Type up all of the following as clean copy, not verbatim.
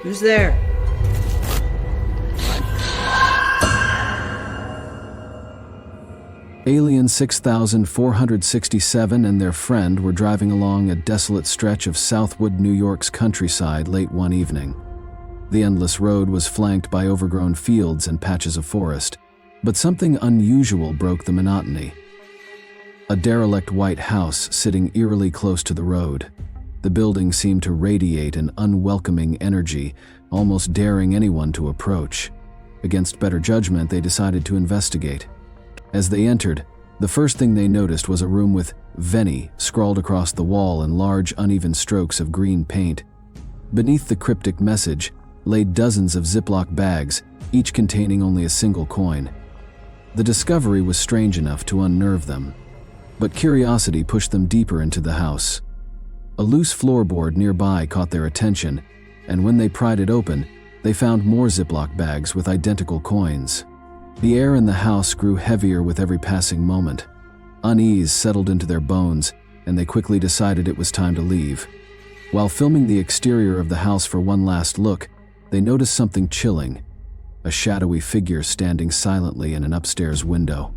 Who's there? Alien 6467 and their friend were driving along a desolate stretch of Southwood, New York's countryside late one evening. The endless road was flanked by overgrown fields and patches of forest, but something unusual broke the monotony. A derelict white house sitting eerily close to the road. The building seemed to radiate an unwelcoming energy, almost daring anyone to approach. Against better judgment, they decided to investigate. As they entered, the first thing they noticed was a room with "Veni" scrawled across the wall in large, uneven strokes of green paint. Beneath the cryptic message lay dozens of Ziploc bags, each containing only a single coin. The discovery was strange enough to unnerve them, but curiosity pushed them deeper into the house. A loose floorboard nearby caught their attention, and when they pried it open, they found more Ziploc bags with identical coins. The air in the house grew heavier with every passing moment. Unease settled into their bones, and they quickly decided it was time to leave. While filming the exterior of the house for one last look, they noticed something chilling: a shadowy figure standing silently in an upstairs window.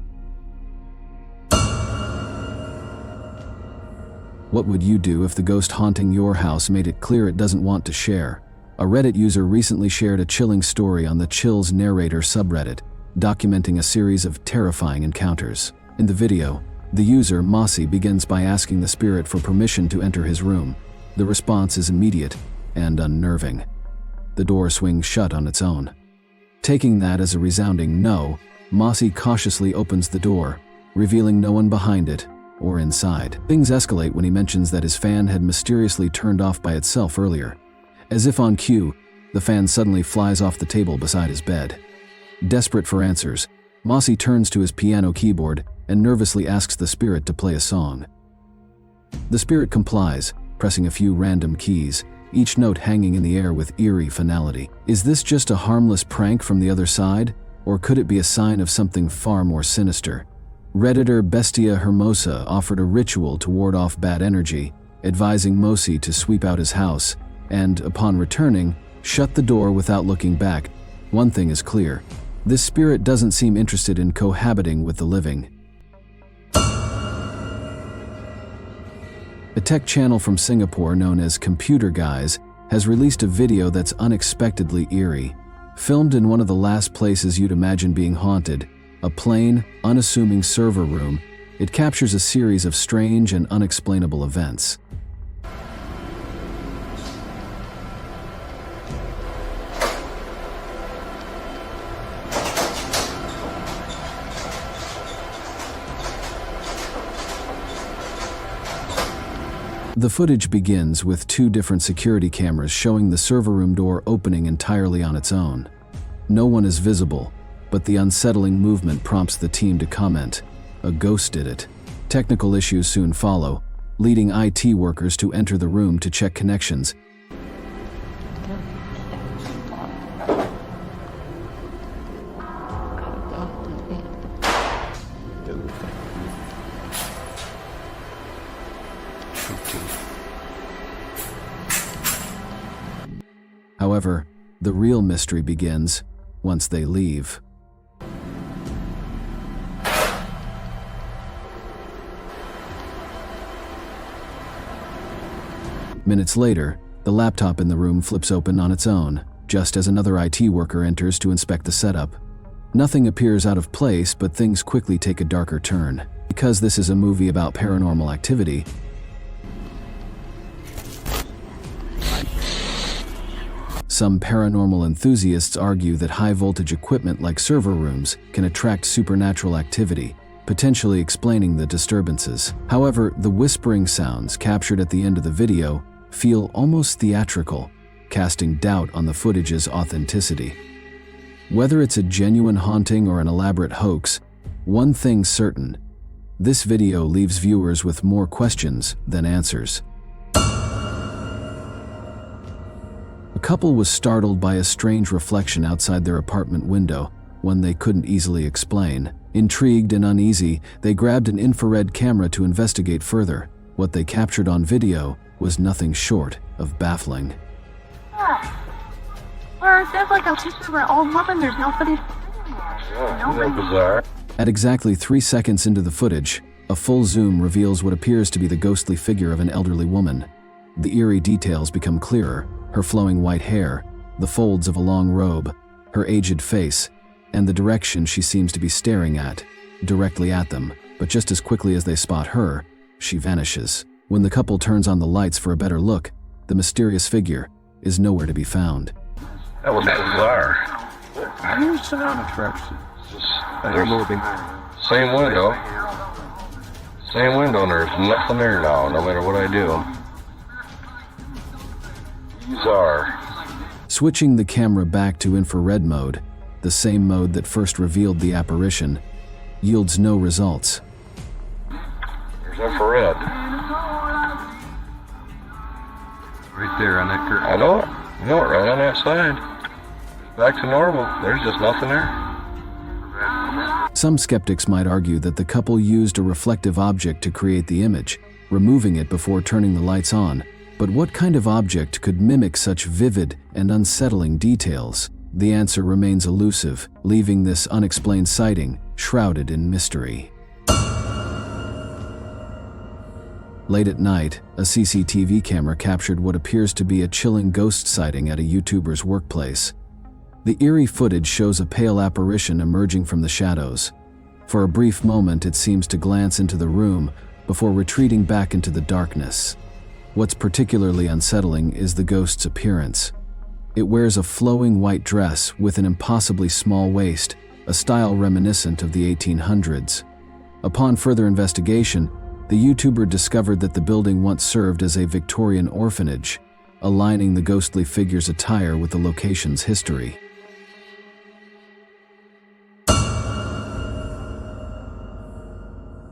What would you do if the ghost haunting your house made it clear it doesn't want to share? A Reddit user recently shared a chilling story on the Chills Narrator subreddit, documenting a series of terrifying encounters. In the video, the user, Mossy, begins by asking the spirit for permission to enter his room. The response is immediate and unnerving. The door swings shut on its own. Taking that as a resounding no, Mossy cautiously opens the door, revealing no one behind it or inside. Things escalate when he mentions that his fan had mysteriously turned off by itself earlier. As if on cue, the fan suddenly flies off the table beside his bed. Desperate for answers, Mossy turns to his piano keyboard and nervously asks the spirit to play a song. The spirit complies, pressing a few random keys, each note hanging in the air with eerie finality. Is this just a harmless prank from the other side, or could it be a sign of something far more sinister? Redditor Bestia Hermosa offered a ritual to ward off bad energy, advising Mossy to sweep out his house and, upon returning, shut the door without looking back. One thing is clear: this spirit doesn't seem interested in cohabiting with the living. A tech channel from Singapore known as Computer Guys has released a video that's unexpectedly eerie. Filmed in one of the last places you'd imagine being haunted, a plain, unassuming server room, it captures a series of strange and unexplainable events. The footage begins with two different security cameras showing the server room door opening entirely on its own. No one is visible, but the unsettling movement prompts the team to comment, "A ghost did it." Technical issues soon follow, leading IT workers to enter the room to check connections. However, the real mystery begins once they leave. Minutes later, the laptop in the room flips open on its own, just as another IT worker enters to inspect the setup. Nothing appears out of place, but things quickly take a darker turn. Because this is a movie about paranormal activity, some paranormal enthusiasts argue that high-voltage equipment like server rooms can attract supernatural activity, potentially explaining the disturbances. However, the whispering sounds captured at the end of the video feel almost theatrical, casting doubt on the footage's authenticity. Whether it's a genuine haunting or an elaborate hoax, one thing's certain: this video leaves viewers with more questions than answers. A couple was startled by a strange reflection outside their apartment window, one they couldn't easily explain. Intrigued and uneasy, they grabbed an infrared camera to investigate further. What they captured on video was nothing short of baffling. bizarre. There's like a picture of an old woman. There's nobody. Nobody. Bizarre. At exactly 3 seconds into the footage, a full zoom reveals what appears to be the ghostly figure of an elderly woman. The eerie details become clearer: her flowing white hair, the folds of a long robe, her aged face, and the direction she seems to be staring at, directly at them. But just as quickly as they spot her, she vanishes. When the couple turns on the lights for a better look, the mysterious figure is nowhere to be found. That was bizarre. There's sound effects. Same window. Same window, and there's nothing there now, no matter what I do. Bizarre. Switching the camera back to infrared mode, the same mode that first revealed the apparition, yields no results. There's infrared. Right there on that curtain. I know it. I know it, right on that side. Back to normal. There's just nothing there. Some skeptics might argue that the couple used a reflective object to create the image, removing it before turning the lights on. But what kind of object could mimic such vivid and unsettling details? The answer remains elusive, leaving this unexplained sighting shrouded in mystery. Late at night, a CCTV camera captured what appears to be a chilling ghost sighting at a YouTuber's workplace. The eerie footage shows a pale apparition emerging from the shadows. For a brief moment, it seems to glance into the room before retreating back into the darkness. What's particularly unsettling is the ghost's appearance. It wears a flowing white dress with an impossibly small waist, a style reminiscent of the 1800s. Upon further investigation, the YouTuber discovered that the building once served as a Victorian orphanage, aligning the ghostly figure's attire with the location's history.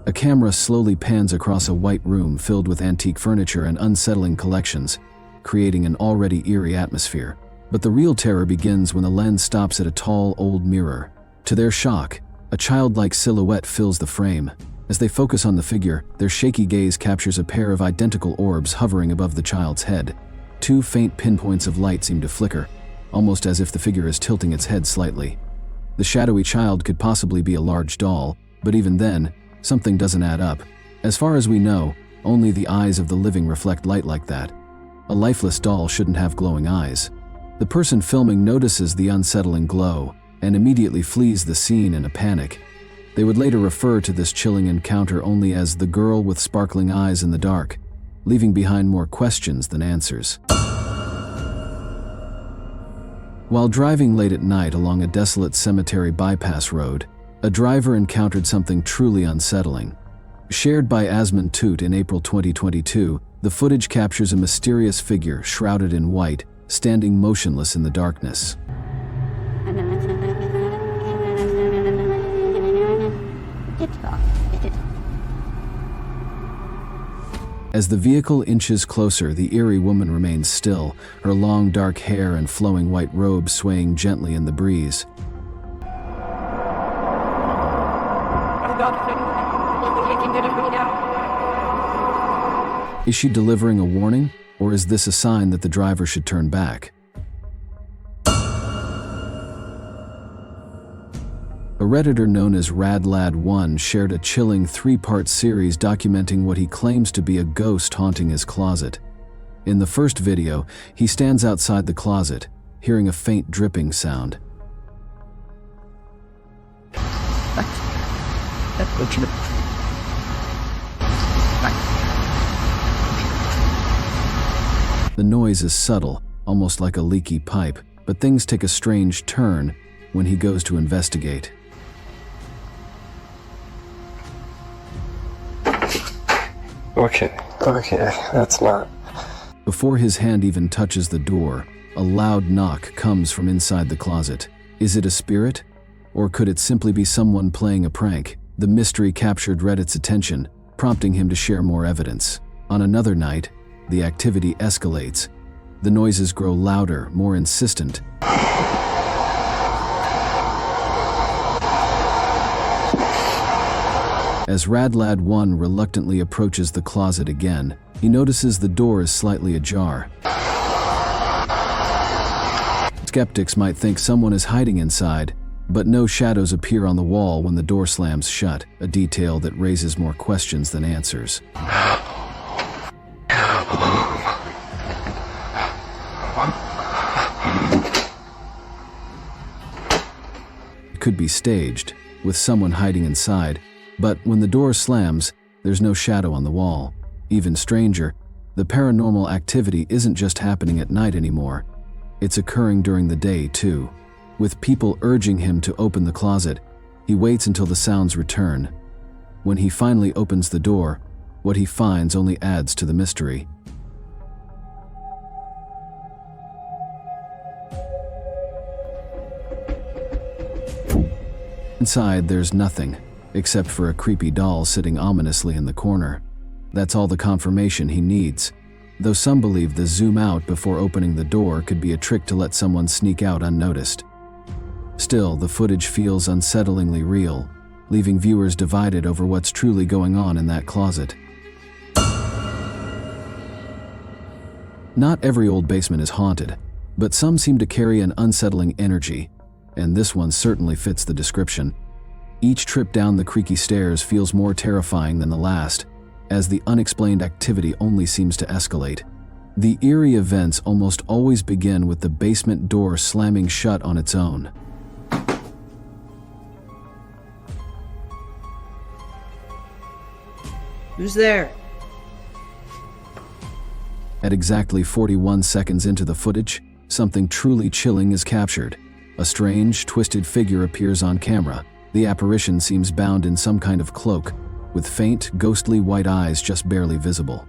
A camera slowly pans across a white room filled with antique furniture and unsettling collections, creating an already eerie atmosphere. But the real terror begins when the lens stops at a tall, old mirror. To their shock, a childlike silhouette fills the frame. As they focus on the figure, their shaky gaze captures a pair of identical orbs hovering above the child's head. 2 faint pinpoints of light seem to flicker, almost as if the figure is tilting its head slightly. The shadowy child could possibly be a large doll, but even then, something doesn't add up. As far as we know, only the eyes of the living reflect light like that. A lifeless doll shouldn't have glowing eyes. The person filming notices the unsettling glow and immediately flees the scene in a panic. They would later refer to this chilling encounter only as the girl with sparkling eyes in the dark, leaving behind more questions than answers. While driving late at night along a desolate cemetery bypass road, a driver encountered something truly unsettling. Shared by Asmund Toot in April 2022, the footage captures a mysterious figure shrouded in white, standing motionless in the darkness. As the vehicle inches closer, the eerie woman remains still, her long dark hair and flowing white robe swaying gently in the breeze. Is she delivering a warning, or is this a sign that the driver should turn back? A Redditor known as RadLad1 shared a chilling 3-part series documenting what he claims to be a ghost haunting his closet. In the first video, he stands outside the closet, hearing a faint dripping sound. The noise is subtle, almost like a leaky pipe, but things take a strange turn when he goes to investigate. Okay, that's not. Before his hand even touches the door, a loud knock comes from inside the closet. Is it a spirit? Or could it simply be someone playing a prank? The mystery captured Reddit's attention, prompting him to share more evidence. On another night, the activity escalates. The noises grow louder, more insistent. As RadLad1 reluctantly approaches the closet again, he notices the door is slightly ajar. Skeptics might think someone is hiding inside, but no shadows appear on the wall when the door slams shut, a detail that raises more questions than answers. It could be staged, with someone hiding inside, but when the door slams, there's no shadow on the wall. Even stranger, the paranormal activity isn't just happening at night anymore. It's occurring during the day, too. With people urging him to open the closet, he waits until the sounds return. When he finally opens the door, what he finds only adds to the mystery. Inside, there's nothing, except for a creepy doll sitting ominously in the corner. That's all the confirmation he needs, though some believe the zoom out before opening the door could be a trick to let someone sneak out unnoticed. Still, the footage feels unsettlingly real, leaving viewers divided over what's truly going on in that closet. Not every old basement is haunted, but some seem to carry an unsettling energy, and this one certainly fits the description. Each trip down the creaky stairs feels more terrifying than the last, as the unexplained activity only seems to escalate. The eerie events almost always begin with the basement door slamming shut on its own. Who's there? At exactly 41 seconds into the footage, something truly chilling is captured. A strange, twisted figure appears on camera. The apparition seems bound in some kind of cloak, with faint, ghostly white eyes just barely visible.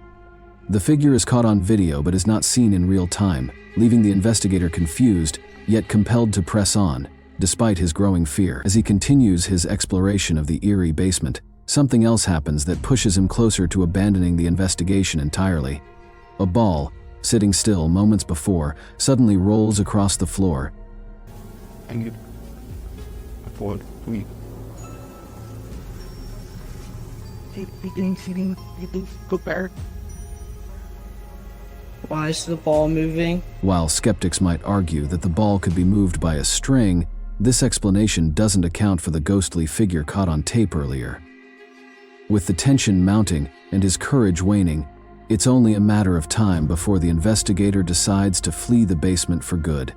The figure is caught on video but is not seen in real time, leaving the investigator confused, yet compelled to press on, despite his growing fear. As he continues his exploration of the eerie basement, something else happens that pushes him closer to abandoning the investigation entirely. A ball, sitting still moments before, suddenly rolls across the floor. Thank you. Afford we. Why is the ball moving? While skeptics might argue that the ball could be moved by a string, this explanation doesn't account for the ghostly figure caught on tape earlier. With the tension mounting and his courage waning, it's only a matter of time before the investigator decides to flee the basement for good.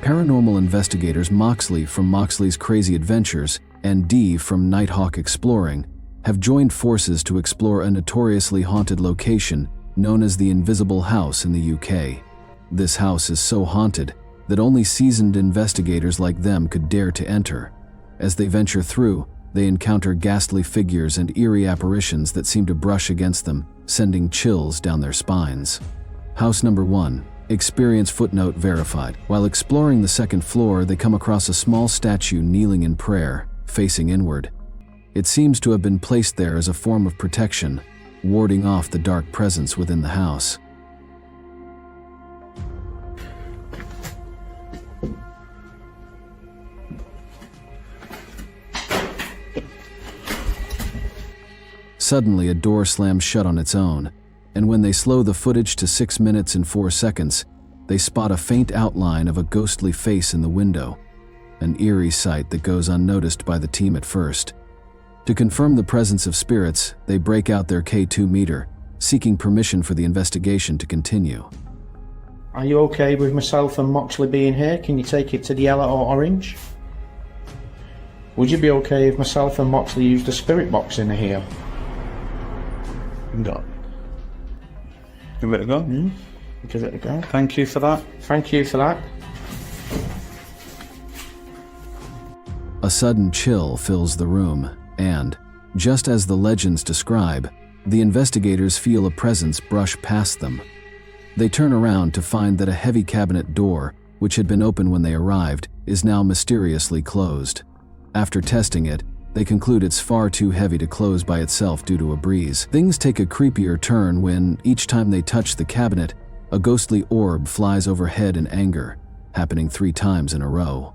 Paranormal investigators Moxley from Moxley's Crazy Adventures and Dee from Nighthawk Exploring have joined forces to explore a notoriously haunted location known as the Invisible House in the UK. This house is so haunted that only seasoned investigators like them could dare to enter. As they venture through, they encounter ghastly figures and eerie apparitions that seem to brush against them, sending chills down their spines. House number 1. Experience footnote verified. While exploring the second floor, they come across a small statue kneeling in prayer, facing inward. It seems to have been placed there as a form of protection, warding off the dark presence within the house. Suddenly, a door slams shut on its own, and when they slow the footage to 6 minutes and 4 seconds, they spot a faint outline of a ghostly face in the window, an eerie sight that goes unnoticed by the team at first. To confirm the presence of spirits, they break out their K2 meter, seeking permission for the investigation to continue. Are you okay with myself and Moxley being here? Can you take it to the yellow or orange? Would you be okay if myself and Moxley used the spirit box in here? Go. Give it a go. Give it a go. Thank you for that. Thank you for that. A sudden chill fills the room, and, just as the legends describe, the investigators feel a presence brush past them. They turn around to find that a heavy cabinet door, which had been open when they arrived, is now mysteriously closed. After testing it, they conclude it's far too heavy to close by itself due to a breeze. Things take a creepier turn when, each time they touch the cabinet, a ghostly orb flies overhead in anger, happening 3 times in a row.